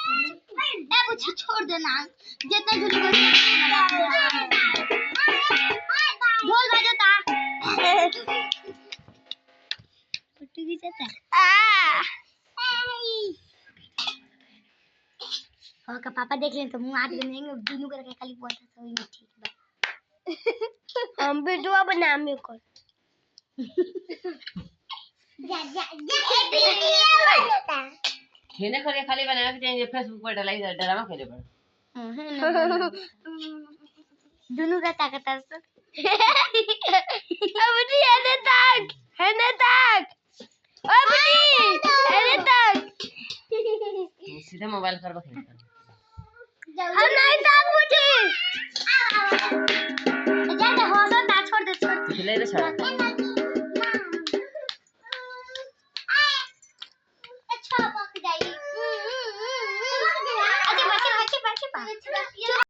ए पूछी छोड़ देना जितना झूठ बोल ढोल बजाता कुट्टू भी जाता और का पापा देख लें तो मुंह हाथ गंदेंगे दोनों करके खाली बोलता तो ये ठीक बा हम वीडियो बनावे को खेने करे खाली बनावे के चाहिए फेसबुक पर डलाई ड्रामा खेले पर दोनों का ताकत है अब नहीं है ना तक ओ बुटी है ना तक सीधा मोबाइल पर खेल हम नहीं तक बुटी जा दे हो ना छोड़ दे खेले रे छोड़ अच्छा पक जाएगी अच्छा बच्चे